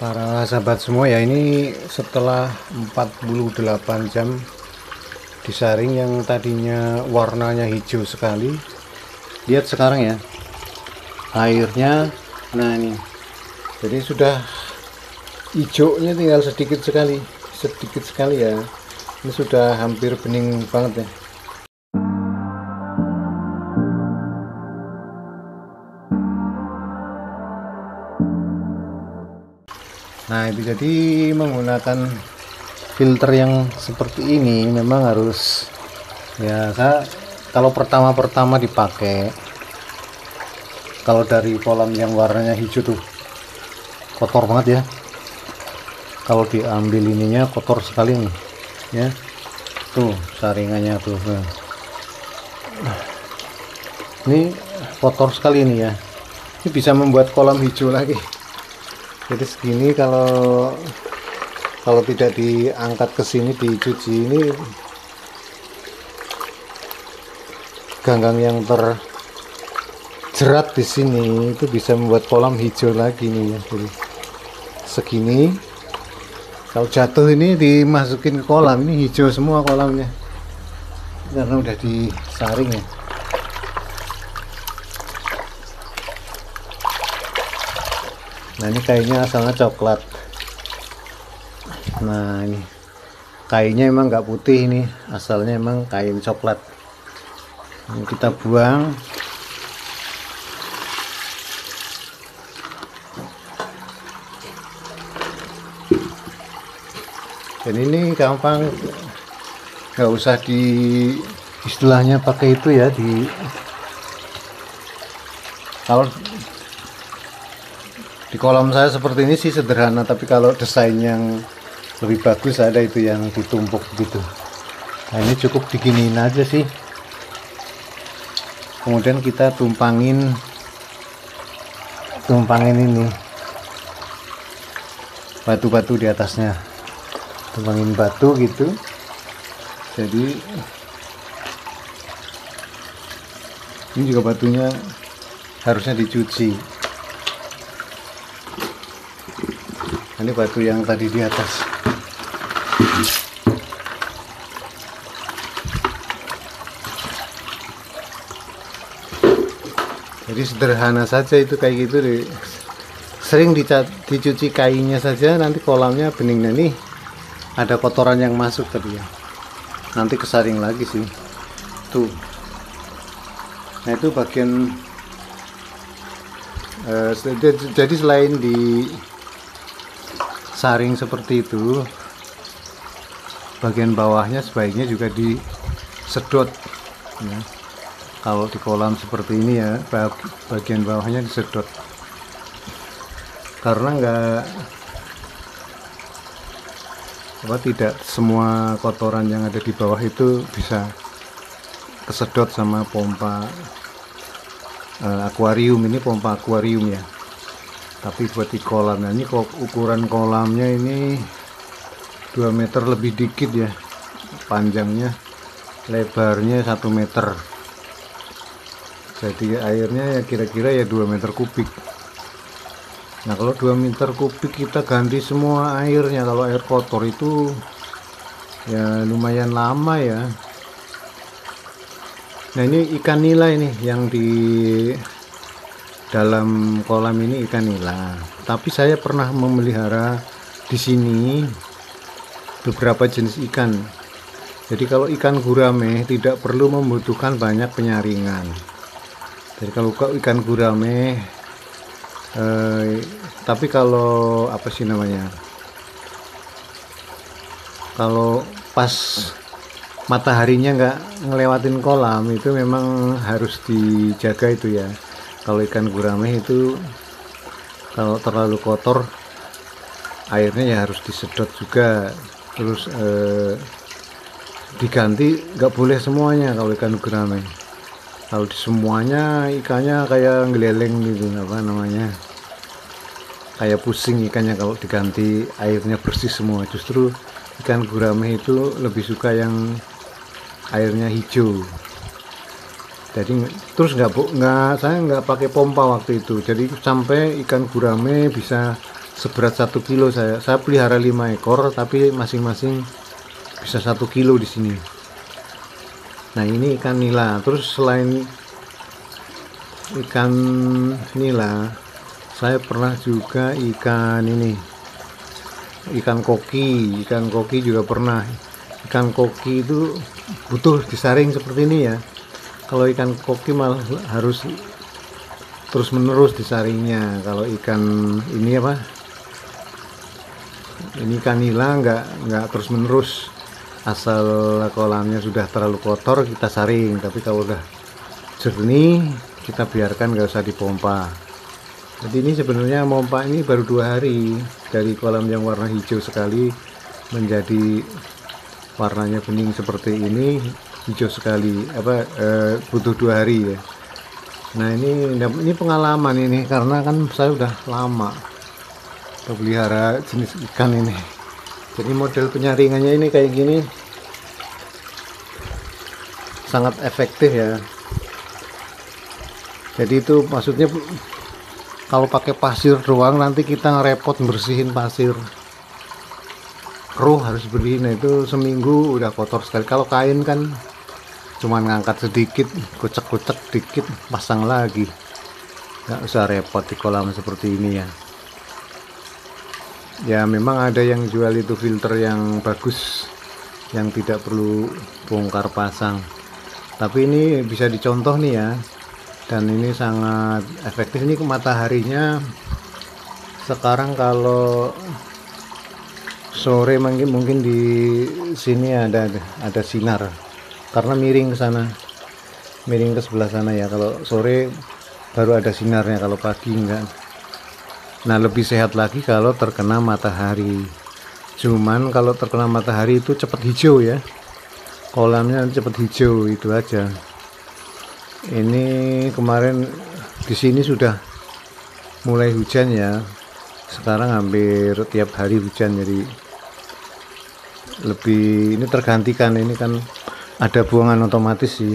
Para sahabat semua ya, ini setelah 48 jam disaring yang tadinya warnanya hijau sekali, lihat sekarang ya airnya. Nah ini jadi sudah hijaunya tinggal sedikit sekali ya, ini sudah hampir bening banget ya. Nah itu jadi menggunakan filter yang seperti ini memang harus ya, kalau pertama-pertama dipakai, kalau dari kolam yang warnanya hijau tuh kotor banget ya, kalau diambil ininya kotor sekali nih ya, tuh saringannya tuh. Nah, ini kotor sekali ini ya, ini bisa membuat kolam hijau lagi. Jadi segini kalau tidak diangkat ke sini dicuci, ini ganggang yang terjerat di sini itu bisa membuat kolam hijau lagi nih ya. Jadi segini kalau jatuh ini dimasukin ke kolam, ini hijau semua kolamnya karena udah disaring ya. Nah ini kayunya asalnya coklat. Nah ini kayunya emang nggak putih, ini asalnya emang kain coklat. Ini kita buang. Dan ini gampang, nggak usah istilahnya pakai itu ya, kalau di kolam saya seperti ini sih sederhana, tapi kalau desain yang lebih bagus ada itu yang ditumpuk gitu. Nah ini cukup diginiin aja sih, kemudian kita tumpangin ini batu-batu di atasnya, tumpangin batu gitu. Jadi ini juga batunya harusnya dicuci. Ini batu yang tadi di atas. Jadi sederhana saja itu, kayak gitu deh. Sering dicuci kayunya saja, nanti kolamnya bening. Nah ini ada kotoran yang masuk tadi ya, nanti kesaring lagi sih tuh. Nah itu bagian jadi selain di saring seperti itu, bagian bawahnya sebaiknya juga disedot ya. Kalau di kolam seperti ini ya, bagian bawahnya disedot, karena tidak semua kotoran yang ada di bawah itu bisa kesedot sama pompa akuarium. Ini pompa akuarium ya, tapi buat di kolam. Nah ini ukuran kolamnya ini 2 meter lebih dikit ya panjangnya, lebarnya 1 meter, jadi airnya ya kira-kira ya 2 meter kubik. Nah kalau 2 meter kubik kita ganti semua airnya, kalau air kotor itu ya lumayan lama ya. Nah ini ikan nila ini yang di dalam kolam ini, ikan nila. Tapi saya pernah memelihara di sini beberapa jenis ikan. Jadi kalau ikan gurame tidak perlu membutuhkan banyak penyaringan. Jadi kalau ikan gurame tapi kalau apa sih namanya, kalau pas mataharinya nggak ngelewatin kolam itu memang harus dijaga itu ya. Kalau ikan gurame itu kalau terlalu kotor airnya ya harus disedot juga, terus diganti, nggak boleh semuanya kalau ikan gurame. Kalau di semuanya ikannya kayak ngeleleng gitu, apa namanya, kayak pusing ikannya kalau diganti airnya bersih semua. Justru ikan gurame itu lebih suka yang airnya hijau. Jadi saya nggak pakai pompa waktu itu, jadi sampai ikan gurame bisa seberat 1 kilo. Saya pelihara 5 ekor tapi masing-masing bisa 1 kilo di sini. Nah ini ikan nila. Terus selain ikan nila, saya pernah juga ikan ini, ikan koki juga pernah. Ikan koki itu butuh disaring seperti ini ya. Kalau ikan koki malah harus terus menerus disaringnya. Kalau ikan ini apa, ini ikan nila nggak terus menerus, asal kolamnya sudah terlalu kotor kita saring. Tapi kalau udah jernih kita biarkan, nggak usah dipompa. Jadi ini sebenarnya pompa ini baru 2 hari, dari kolam yang warna hijau sekali menjadi warnanya bening seperti ini, hijau sekali, butuh 2 hari ya. Nah ini pengalaman ini, karena kan saya udah lama pelihara jenis ikan ini. Jadi model penyaringannya ini kayak gini, sangat efektif ya. Jadi itu maksudnya kalau pakai pasir doang nanti kita ngerepot bersihin pasir, harus bersihin. Nah itu seminggu udah kotor sekali. Kalau kain kan cuman ngangkat sedikit, kucek-kucek dikit, pasang lagi, nggak usah repot di kolam seperti ini ya. Ya memang ada yang jual itu filter yang bagus, yang tidak perlu bongkar pasang. Tapi ini bisa dicontoh nih ya, dan ini sangat efektif. Ini mataharinya sekarang kalau sore mungkin di sini ada sinar, karena miring ke sana, miring ke sebelah sana ya. Kalau sore baru ada sinarnya, kalau pagi enggak. Nah lebih sehat lagi kalau terkena matahari. Cuman kalau terkena matahari itu cepat hijau ya, kolamnya cepat hijau, itu aja. Ini kemarin di sini sudah mulai hujan ya, sekarang hampir tiap hari hujan, jadi lebih ini tergantikan. Ini kan ada buangan otomatis sih.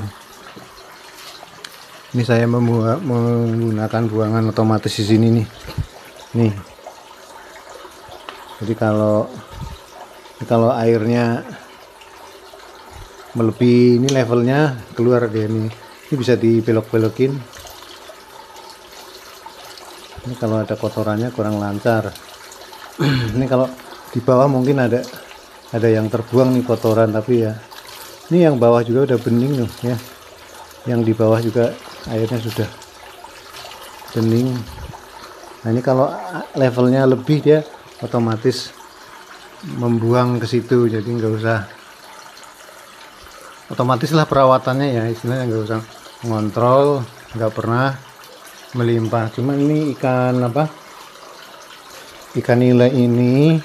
Ini saya menggunakan buangan otomatis di sini nih. Jadi kalau airnya melebihi ini levelnya, keluar dia nih. Ini bisa dibelok-belokin. Ini kalau ada kotorannya kurang lancar. Ini kalau di bawah mungkin ada yang terbuang nih kotoran, tapi ya ini yang bawah juga udah bening loh ya. Yang di bawah juga airnya sudah bening. Nah ini kalau levelnya lebih dia otomatis membuang ke situ, jadi nggak usah, otomatis lah perawatannya ya, istilahnya nggak usah ngontrol, nggak pernah melimpah. Cuma ini ikan nila ini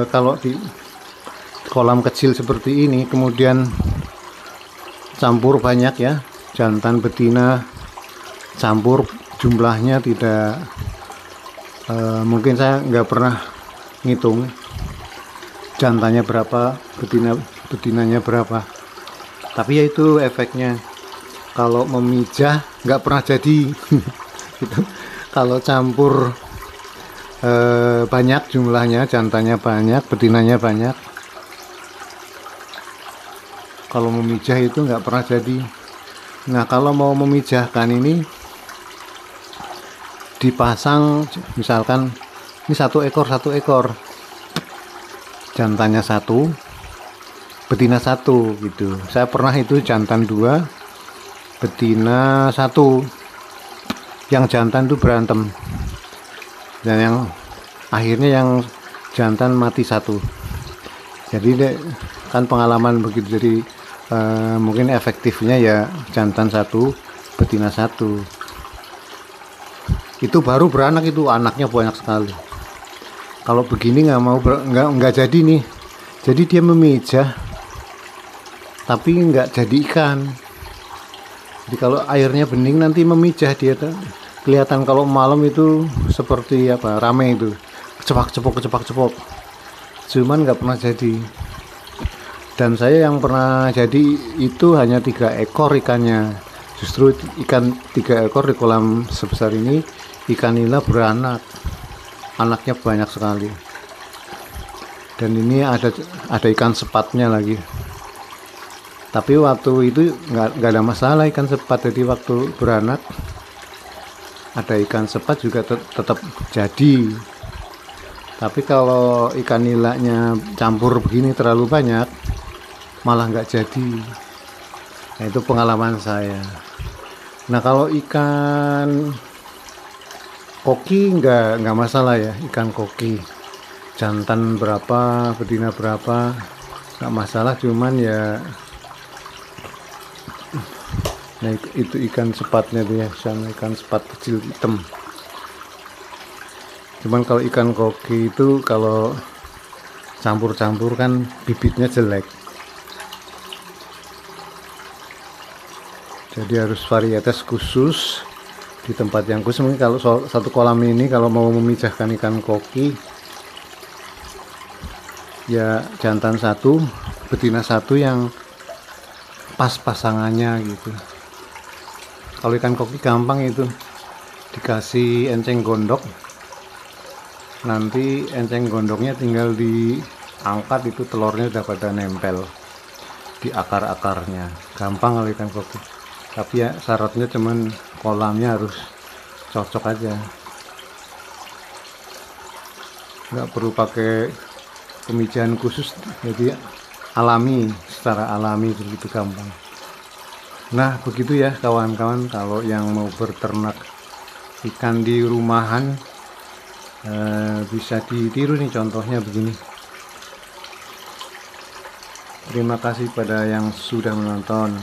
kalau di kolam kecil seperti ini kemudian campur banyak ya, jantan betina campur, jumlahnya tidak mungkin saya nggak pernah ngitung jantannya berapa, betinanya berapa. Tapi ya itu efeknya, kalau memijah nggak pernah jadi. Gitu. Kalau campur banyak jumlahnya, jantannya banyak, betinanya banyak, kalau memijah itu nggak pernah jadi. Nah kalau mau memijahkan ini dipasang, misalkan ini satu ekor, jantannya 1, betina 1 gitu. Saya pernah itu jantan 2, betina 1. Yang jantan itu berantem, dan yang akhirnya yang jantan mati 1. Jadi kan pengalaman begitu. Jadi mungkin efektifnya ya jantan 1, betina 1. Itu baru beranak, itu anaknya banyak sekali. Kalau begini nggak jadi nih. Jadi dia memijah tapi nggak jadi ikan. Jadi kalau airnya bening nanti memijah dia kelihatan. Kalau malam itu seperti rame itu, kecepak-cepok. Cuman nggak pernah jadi. Dan saya yang pernah jadi itu hanya 3 ekor ikannya. Justru ikan 3 ekor di kolam sebesar ini ikan nila beranak, anaknya banyak sekali. Dan ini ada ikan sepatnya lagi. Tapi waktu itu nggak ada masalah ikan sepat, jadi waktu beranak ada ikan sepat juga tetap jadi. Tapi kalau ikan nilanya campur begini terlalu banyak, malah nggak jadi. Nah, itu pengalaman saya. Nah, kalau ikan koki nggak masalah ya, ikan koki jantan berapa, betina berapa, nggak masalah. Cuman ya, nah itu ikan sepatnya tuh ya, sama ikan sepat kecil hitam. Cuman kalau ikan koki itu kalau campur-campur kan bibitnya jelek. Jadi harus varietas khusus di tempat yang khusus. Mungkin kalau satu kolam ini kalau mau memijahkan ikan koki, ya jantan satu, betina satu yang pas pasangannya gitu. Kalau ikan koki gampang itu, dikasih enceng gondok, nanti enceng gondoknya tinggal diangkat, itu telurnya udah pada nempel di akar-akarnya. Gampang kalau ikan koki. Tapi ya syaratnya cuman kolamnya harus cocok aja. Nggak perlu pakai pemijahan khusus, jadi alami, secara alami begitu gampang. Nah begitu ya kawan-kawan, kalau yang mau berternak ikan di rumahan, bisa ditiru nih contohnya begini. Terima kasih pada yang sudah menonton.